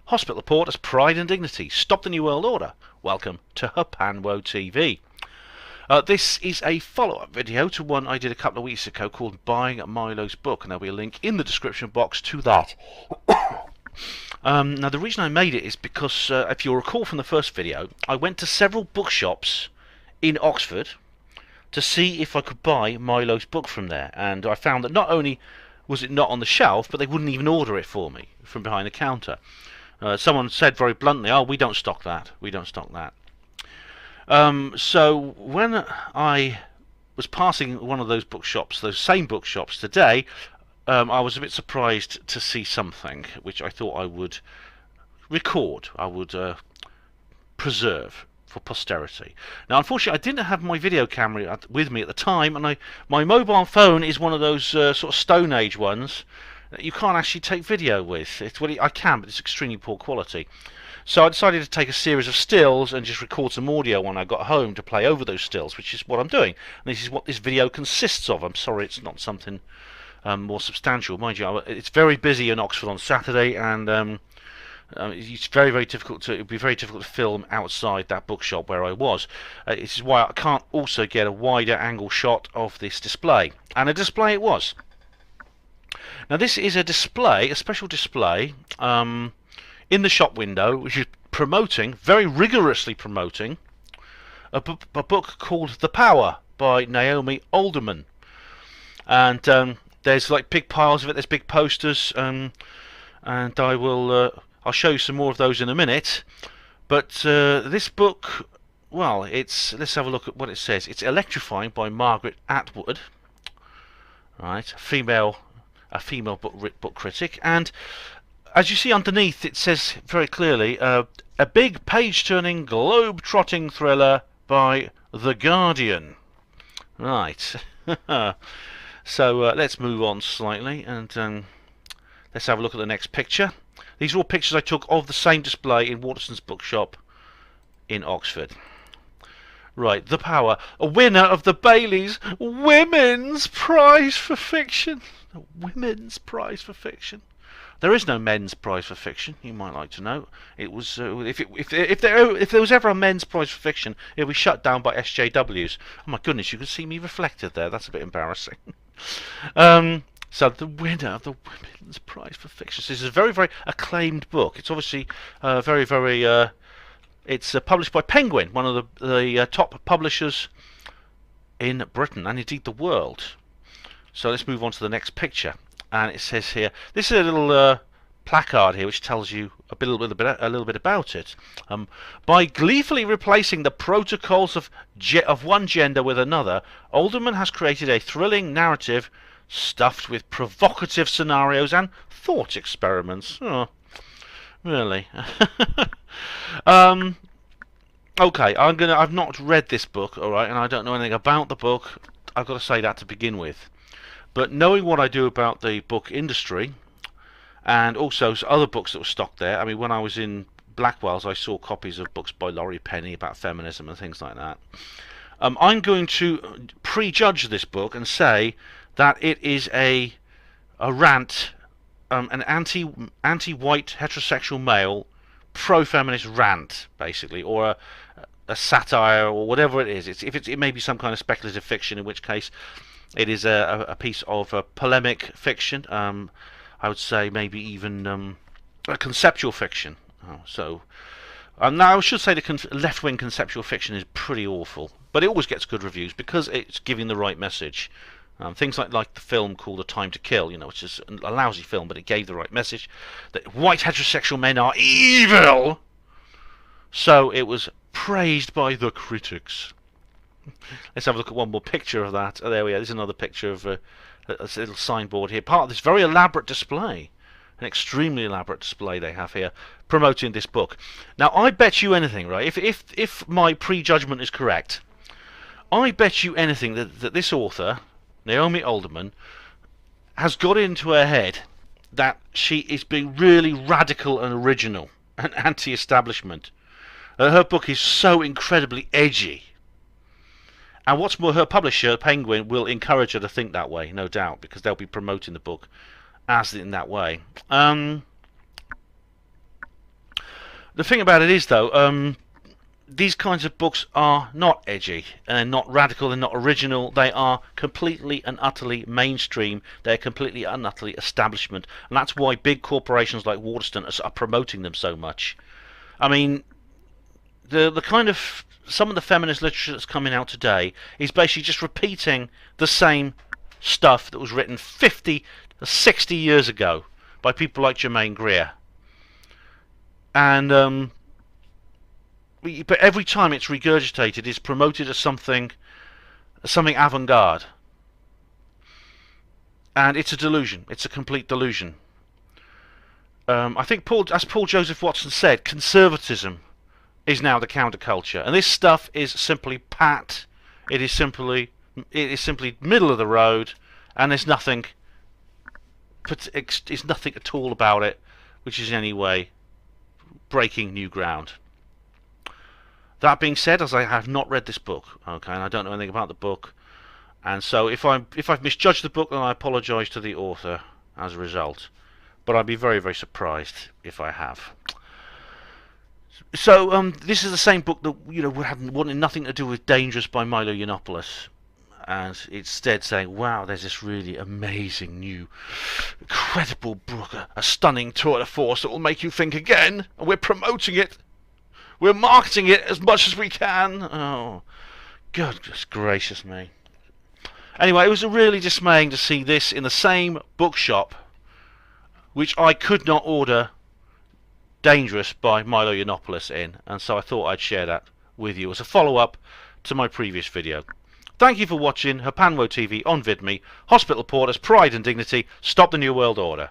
Hospital report as pride and dignity. Stop the New World Order. Welcome to Hapanwo TV. This is a follow-up video to one I did a couple of weeks ago called Buying Milo's Book, and there'll be a link in the description box to that. Now, the reason I made it is because, if you'll recall from the first video, I went to several bookshops in Oxford to see if I could buy Milo's book from there, and I found that not only was it not on the shelf, but they wouldn't even order it for me from behind the counter. Someone said very bluntly, "Oh, we don't stock that. We don't stock that." So when I was passing one of those bookshops, those same bookshops today, I was a bit surprised to see something which I thought I would record, I would preserve for posterity. Now, unfortunately, I didn't have my video camera with me at the time, and my mobile phone is one of those sort of Stone Age ones that you can't actually take video with. I can, but it's extremely poor quality. So I decided to take a series of stills and just record some audio when I got home to play over those stills, which is what I'm doing. And this is what this video consists of. I'm sorry it's not something more substantial. Mind you, it's very busy in Oxford on Saturday, and it's very, very difficult to. It would be very difficult to film outside that bookshop where I was. This is why I can't also get a wider angle shot of this display. And a display it was. Now, this is a display, a special display, in the shop window, which is promoting, very rigorously promoting, a book called The Power by Naomi Alderman. And there's like big piles of it. There's big posters, and I'll show you some more of those in a minute. But this book, well, let's have a look at what it says. It's Electrifying by Margaret Atwood, right? A female book critic, and as you see underneath, it says very clearly, a big page-turning, globe-trotting thriller by The Guardian. Right. So let's move on slightly, and let's have a look at the next picture. These are all pictures I took of the same display in Waterston's bookshop in Oxford. Right, The Power, a winner of the Bailey's Women's Prize for Fiction. A Women's Prize for Fiction. There is no men's prize for fiction. You might like to know. It was if there was ever a men's prize for fiction, it would be shut down by SJWs. Oh my goodness, you can see me reflected there. That's a bit embarrassing. So the winner of the Women's Prize for Fiction. This is a very, very acclaimed book. It's obviously very, very. It's published by Penguin, one of the top publishers in Britain and indeed the world. So let's move on to the next picture. And it says here, this is a little placard here which tells you a little bit about it. By gleefully replacing the protocols of one gender with another, Alderman has created a thrilling narrative stuffed with provocative scenarios and thought experiments. Oh, really? Okay, I've not read this book, all right, and I don't know anything about the book. I've got to say that to begin with. But knowing what I do about the book industry, and also other books that were stocked there, I mean, when I was in Blackwell's, I saw copies of books by Laurie Penny about feminism and things like that. I'm going to prejudge this book and say that it is a rant, an anti-white heterosexual male pro-feminist rant, basically, or a satire, or whatever it is. It may be some kind of speculative fiction, in which case it is a piece of polemic fiction. I would say maybe even a conceptual fiction. Now I should say the left-wing conceptual fiction is pretty awful, but it always gets good reviews because it's giving the right message. Things like the film called A Time to Kill, which is a lousy film, but it gave the right message that white heterosexual men are evil. So it was praised by the critics. Let's have a look at one more picture of that. Oh, there we are. There's another picture of a little signboard here. Part of this very elaborate display. An extremely elaborate display they have here promoting this book. Now, I bet you anything, right? If my prejudgment is correct, I bet you anything that this author, Naomi Alderman, has got into her head that she is being really radical and original and anti-establishment. Her book is so incredibly edgy. And what's more, her publisher, Penguin, will encourage her to think that way, no doubt, because they'll be promoting the book as in that way. The thing about it is, though, these kinds of books are not edgy and not radical and not original. They are completely and utterly mainstream. They're completely and utterly establishment, and that's why big corporations like Waterston are promoting them so much. I mean, the kind of some of the feminist literature that's coming out today is basically just repeating the same stuff that was written 50 or 60 years ago by people like Germaine Greer. And but every time it's regurgitated, it's promoted as something avant-garde, and it's a delusion. It's a complete delusion. I think as Paul Joseph Watson said, conservatism is now the counterculture, and this stuff is simply pat. It is simply middle of the road, and there's nothing at all about it which is in any way breaking new ground. That being said, as I have not read this book, okay, and I don't know anything about the book, and so if I've misjudged the book, then I apologise to the author as a result. But I'd be very, very surprised if I have. So this is the same book that wanted nothing to do with Dangerous by Milo Yiannopoulos, and instead saying, wow, there's this really amazing new incredible book, a stunning tour de force that will make you think again, and we're promoting it, we're marketing it as much as we can. Oh, goodness gracious me. Anyway, it was really dismaying to see this in the same bookshop which I could not order Dangerous by Milo Yiannopoulos in, and so I thought I'd share that with you as a follow-up to my previous video. Thank you for watching Hapanwo TV on VidMe. Hospital Porters, Pride and Dignity, Stop the New World Order.